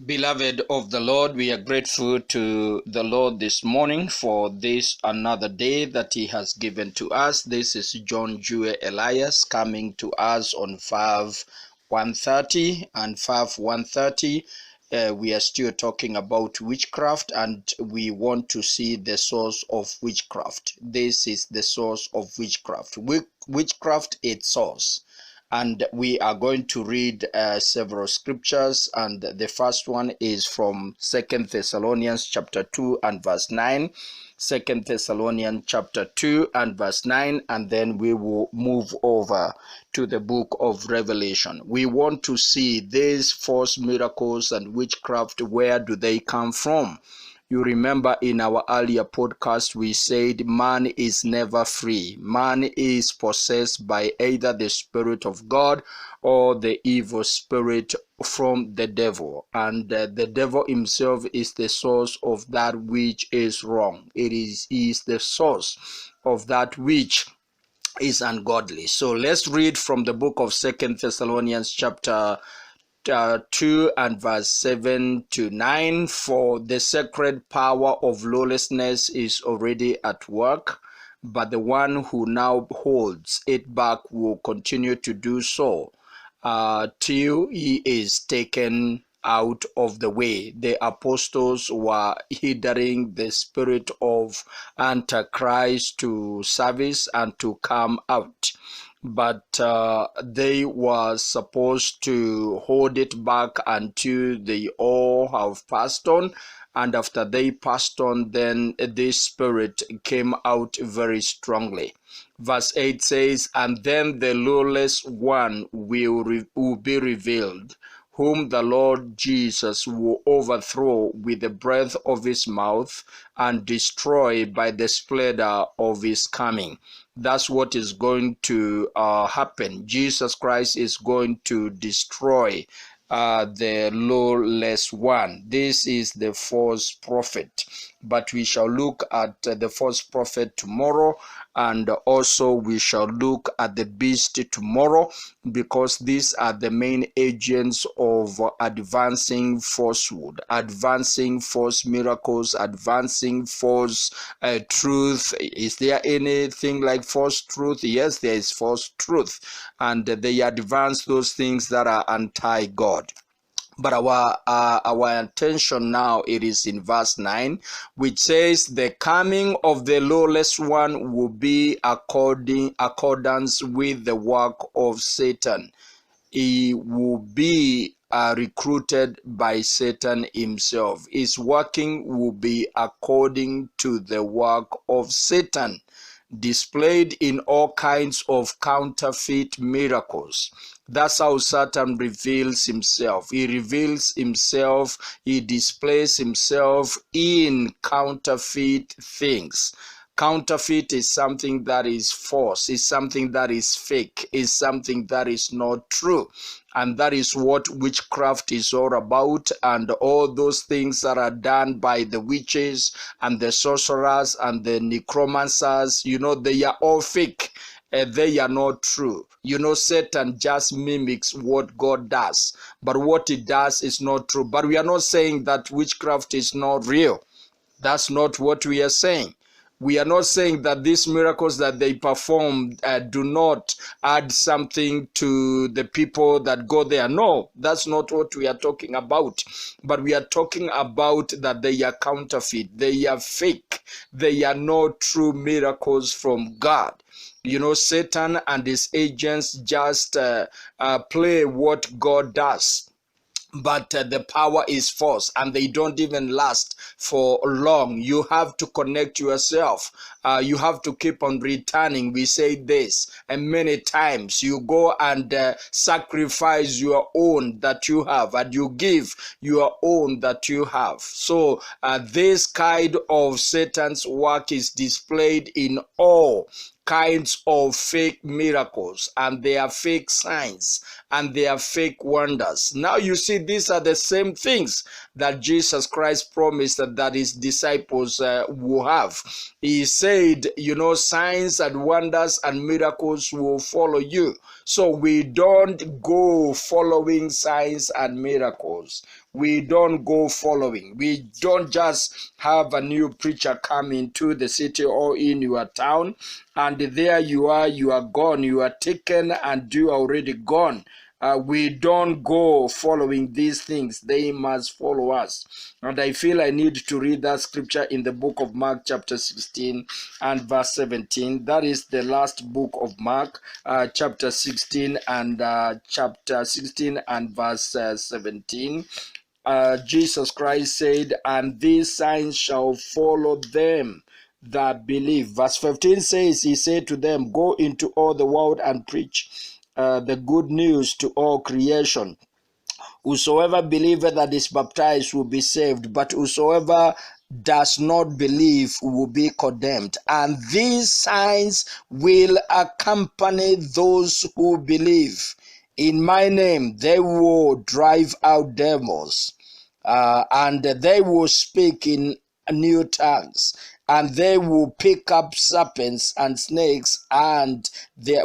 Beloved of the Lord, we are grateful to the Lord this morning for this another day that He has given to us. This is John Jue Elias coming to us on 5:130 and 5:130. We are still talking about witchcraft, and we want to see the source of witchcraft. This is the source of witchcraft. Witchcraft, its source. And we are going to read several scriptures, and the first one is from 2 Thessalonians chapter 2 and verse 9. 2 Thessalonians chapter 2 and verse 9, and then we will move over to the book of Revelation. We want to see these false miracles and witchcraft. Where do they come from? You remember in our earlier podcast, we said man is never free. Man is possessed by either the Spirit of God or the evil spirit from the devil. And the devil himself is the source of that which is wrong. He is the source of that which is ungodly. So let's read from the book of 2 Thessalonians chapter 2 and verse 7 to 9. For the sacred power of lawlessness is already at work, but the one who now holds it back will continue to do so till he is taken out of the way. The apostles were hindering the spirit of Antichrist to service and to come out, but they were supposed to hold it back until they all have passed on. And after they passed on, then this spirit came out very strongly. Verse 8 says, and then the lawless one will be revealed, whom the Lord Jesus will overthrow with the breath of his mouth and destroy by the splendor of his coming. That's what is going to happen. Jesus Christ is going to destroy the lawless one. This is the false prophet. But we shall look at the false prophet tomorrow, and also we shall look at the beast tomorrow, because these are the main agents of advancing falsehood, advancing false miracles, advancing false truth. Is there anything like false truth? Yes, there is false truth, and they advance those things that are anti-God. But our attention now, it is in verse 9, which says, the coming of the lawless one will be accordance with the work of Satan. He will be recruited by Satan himself. His working will be according to the work of Satan, displayed in all kinds of counterfeit miracles. That's how Satan reveals himself. He reveals himself, he displays himself in counterfeit things. Counterfeit is something that is false, is something that is fake, is something that is not true. And that is what witchcraft is all about, and all those things that are done by the witches and the sorcerers and the necromancers, they are all fake. They are not true. Satan just mimics what God does, but what he does is not true. But we are not saying that witchcraft is not real. That's not what we are saying. We are not saying that these miracles that they perform do not add something to the people that go there. No, that's not what we are talking about. But we are talking about that they are counterfeit, they are fake, they are not true miracles from God. Satan and his agents just play what God does. But the power is false, and they don't even last for long. You have to connect yourself. You have to keep on returning. We say this, and many times you go and sacrifice your own that you have, and you give your own that you have. So this kind of Satan's work is displayed in all kinds of fake miracles, and they are fake signs, and they are fake wonders. Now you see, these are the same things that Jesus Christ promised that his disciples will have. He said, you know, signs and wonders and miracles will follow you. So we don't go following signs and miracles. We don't go following. We don't just have a new preacher come into the city or in your town, and there you are gone, you are taken, and you are already gone. We don't go following these things. They must follow us. And I feel I need to read that scripture in the book of Mark chapter 16 and verse 17. That is the last book of Mark, chapter 16 and verse 17. Jesus Christ said, and these signs shall follow them that believe. Verse 15 says, he said to them, go into all the world and preach the good news to all creation. Whosoever believeth that is baptized will be saved, but whosoever does not believe will be condemned. And these signs will accompany those who believe. In my name they will drive out devils, and they will speak in new tongues, and they will pick up serpents and snakes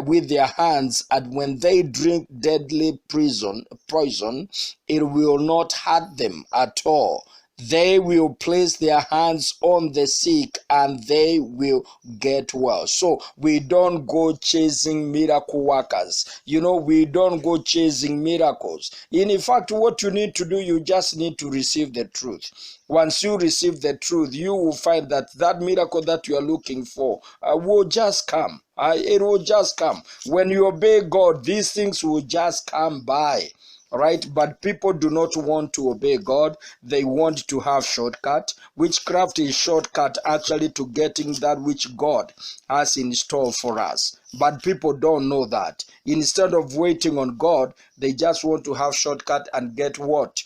with their hands, and when they drink deadly poison, it will not hurt them at all. They will place their hands on the sick and they will get well. So we don't go chasing miracle workers. You know, we don't go chasing miracles. In fact, what you need to do, you just need to receive the truth. Once you receive the truth, you will find that that miracle that you are looking for will just come. It will just come. When you obey God, these things will just come by. Right? But people do not want to obey God. They want to have shortcut. Witchcraft is shortcut actually to getting that which God has in store for us. But people don't know that. Instead of waiting on God, they just want to have shortcut and get what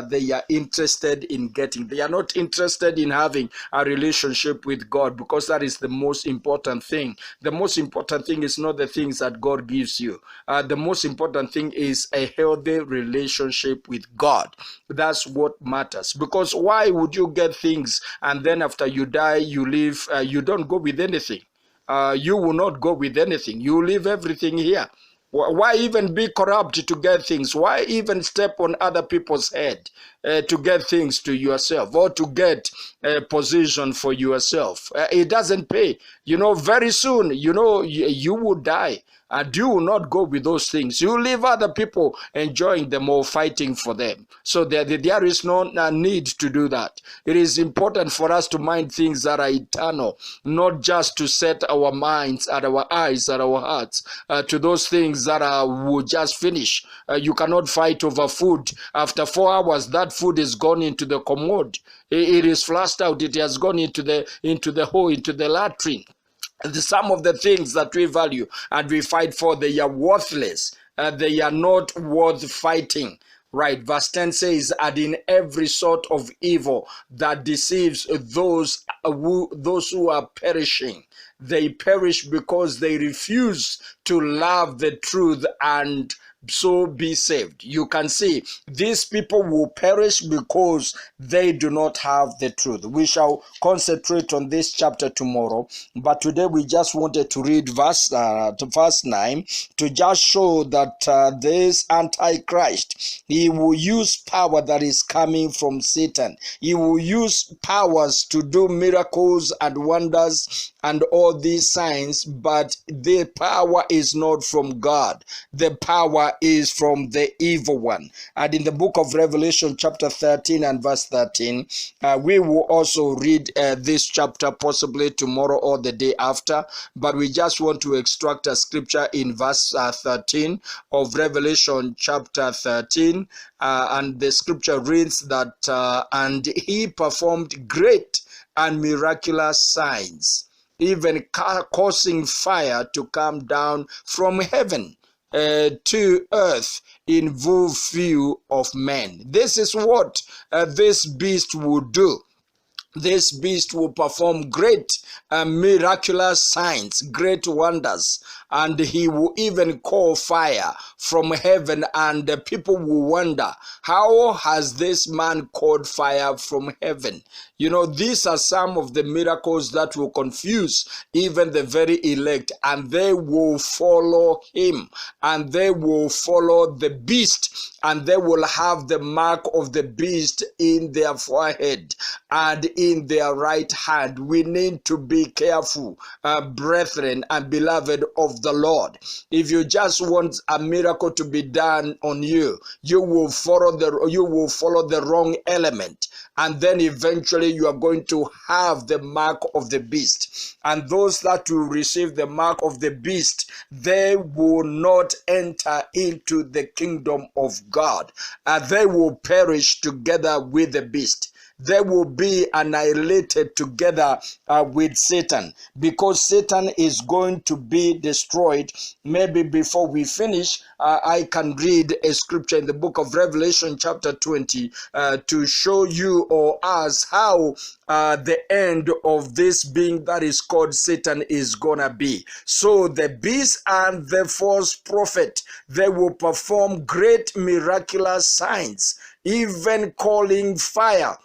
they are interested in getting. They are not interested in having a relationship with God, because that is the most important thing. The most important thing is not the things that God gives you. The most important thing is a healthy relationship with God. That's what matters. Because why would you get things and then after you die, you leave, you don't go with anything? You will not go with anything. You leave everything here. Why even be corrupt to get things? Why even step on other people's head to get things to yourself, or to get a position for yourself? It doesn't pay. You know, very soon, you know, you will die. And you will not go with those things. You leave other people enjoying them or fighting for them. So there is no need to do that. It is important for us to mind things that are eternal, not just to set our minds and our eyes and our hearts to those things that will just finish. You cannot fight over food. After 4 hours, that food is gone into the commode. It is flushed out. It has gone into the hole, into the latrine. Some of the things that we value and we fight for, they are worthless. They are not worth fighting. Right, verse 10 says, and in every sort of evil that deceives those who are perishing. They perish because they refuse to love the truth and so be saved. You can see these people will perish because they do not have the truth. We shall concentrate on this chapter tomorrow, but today we just wanted to read verse 9 to just show that this Antichrist, he will use power that is coming from Satan. He will use powers to do miracles and wonders and all these signs, but the power is not from God. The power is from the evil one. And in the book of Revelation chapter 13 and verse 13, we will also read this chapter possibly tomorrow or the day after, but we just want to extract a scripture in verse 13 of Revelation chapter 13, and the scripture reads that, and he performed great and miraculous signs, even causing fire to come down from heaven to earth in view of men. This is what this beast will do. this beast will perform great miraculous signs, great wonders, and he will even call fire from heaven, and the people will wonder, how has this man called fire from heaven? You know, these are some of the miracles that will confuse even the very elect, and they will follow him, and they will follow the beast, and they will have the mark of the beast in their forehead and in their right hand. We need to be careful, brethren and beloved of the Lord. If you just want a miracle to be done on you, you will follow the wrong element, and then eventually you are going to have the mark of the beast. And those that will receive the mark of the beast, they will not enter into the kingdom of God. They will perish together with the beast. They will be annihilated together with Satan, because Satan is going to be destroyed. Maybe before we finish, I can read a scripture in the book of Revelation chapter 20 to show you or us how the end of this being that is called Satan is gonna be. So the beast and the false prophet, they will perform great miraculous signs, even calling fire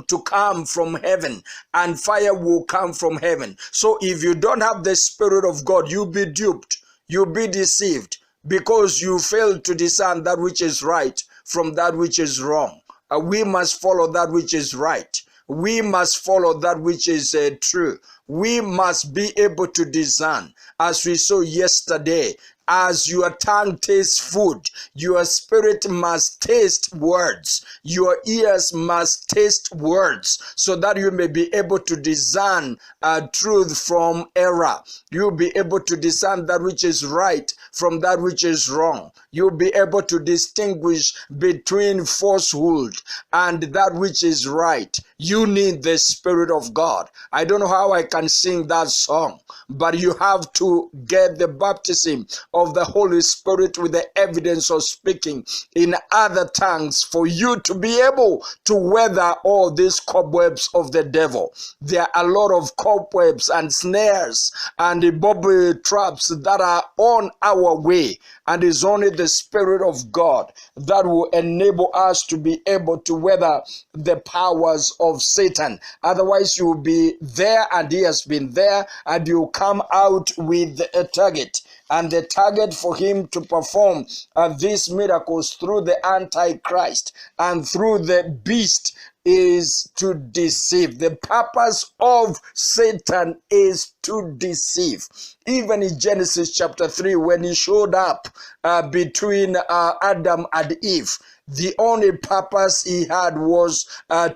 to come from heaven, and fire will come from heaven. So if you don't have the Spirit of God, you'll be duped, you'll be deceived, because you fail to discern that which is right from that which is wrong. We must follow that which is right. We must follow that which is true. We must be able to discern, as we saw yesterday. As your tongue tastes food, your spirit must taste words. Your ears must taste words, so that you may be able to discern truth from error. You'll be able to discern that which is right from that which is wrong. You'll be able to distinguish between falsehood and that which is right. You need the Spirit of God. I don't know how I can sing that song, but you have to get the baptism of the Holy Spirit with the evidence of speaking in other tongues for you to be able to weather all these cobwebs of the devil. There are a lot of cobwebs and snares and bobby traps that are on our way, and it's only the Spirit of God that will enable us to be able to weather the powers of Satan. Otherwise, you will be there, and he has been there, and you come out with a target. And the target for him to perform these miracles through the Antichrist and through the beast is to deceive. The purpose of Satan is to deceive. Even in Genesis chapter 3, when he showed up between Adam and Eve, the only purpose he had was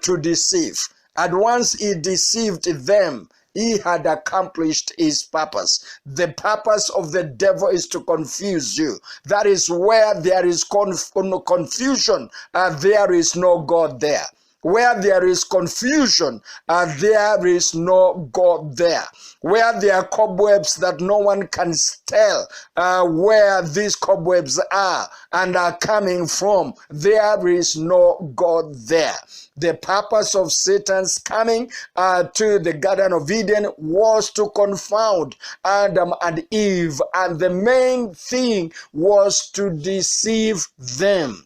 to deceive. And once he deceived them, he had accomplished his purpose. The purpose of the devil is to confuse you. That is where there is confusion, there is no God there. Where there is confusion, there is no God there. Where there are cobwebs that no one can tell where these cobwebs are and are coming from, there is no God there. The purpose of Satan's coming to the Garden of Eden was to confound Adam and Eve, and the main thing was to deceive them.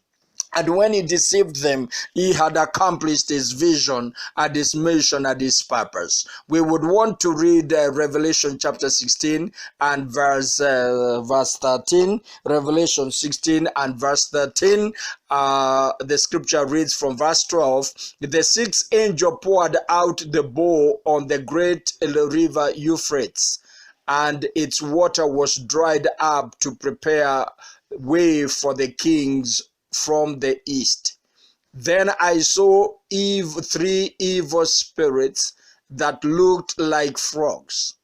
And when he deceived them, he had accomplished his vision and his mission and his purpose. We would want to read Revelation chapter 16 and verse 13. Revelation 16 and verse 13. The scripture reads from verse 12. The sixth angel poured out the bowl on the great river Euphrates, and its water was dried up to prepare way for the kings from the east. Then I saw three evil spirits that looked like frogs.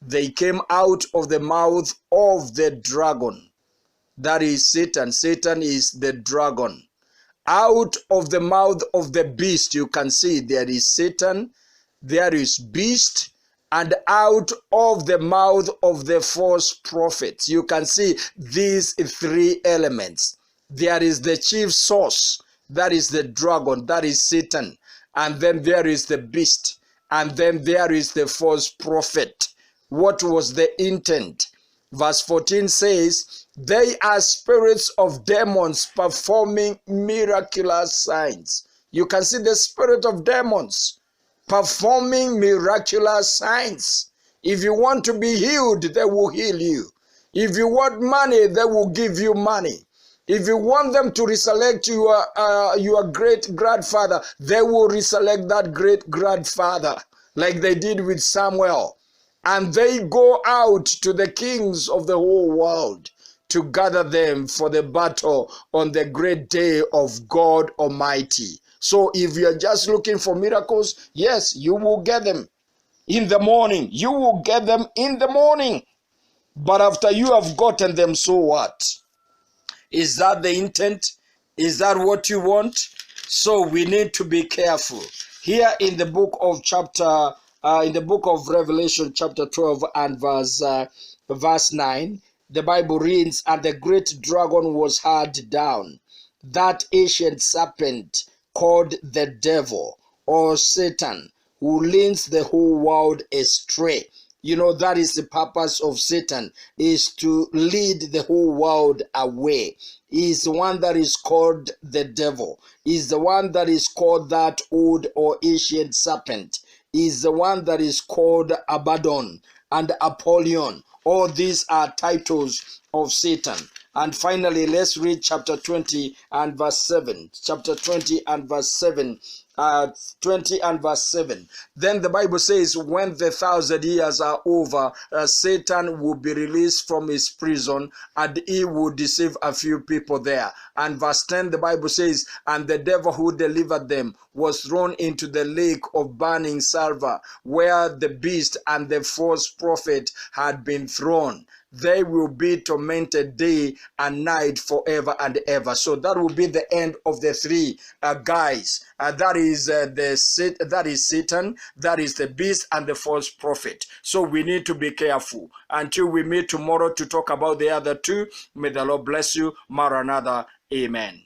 They came out of the mouth of the dragon. That is Satan. Satan is the dragon. Out of the mouth of the beast, you can see there is Satan, there is beast, and out of the mouth of the false prophets, you can see these three elements. There is the chief source, that is the dragon, that is Satan. and then there is the beast, and then there is the false prophet. What was the intent? Verse 14 says, they are spirits of demons performing miraculous signs. You can see the spirit of demons performing miraculous signs. If you want to be healed, they will heal you. If you want money, they will give you money. If you want them to reselect your great grandfather, they will reselect that great grandfather, like they did with Samuel. And they go out to the kings of the whole world to gather them for the battle on the great day of God Almighty. So if you're just looking for miracles, yes, you will get them in the morning. You will get them in the morning. But after you have gotten them, so what? Is that the intent? Is that what you want? So we need to be careful. Here in the book of Revelation, chapter 12 and verse 9, the Bible reads, and the great dragon was hurled down, that ancient serpent called the devil or Satan, who leads the whole world astray. You know, that is the purpose of Satan, is to lead the whole world away. He is the one that is called the devil. He is the one that is called that old or ancient serpent. He is the one that is called Abaddon and Apollyon. All these are titles of Satan. And finally, let's read chapter 20 and verse 7. Chapter 20 and verse 7. 20 and verse 7. Then the Bible says, when the 1,000 years are over, Satan will be released from his prison, and he will deceive a few people there. And verse 10, the Bible says, and the devil who delivered them was thrown into the lake of burning sulfur, where the beast and the false prophet had been thrown. They will be tormented day and night forever and ever. So that will be the end of the three guys. That is Satan, that is the beast, and the false prophet. So we need to be careful. Until we meet tomorrow to talk about the other two, may the Lord bless you. Maranatha. Amen.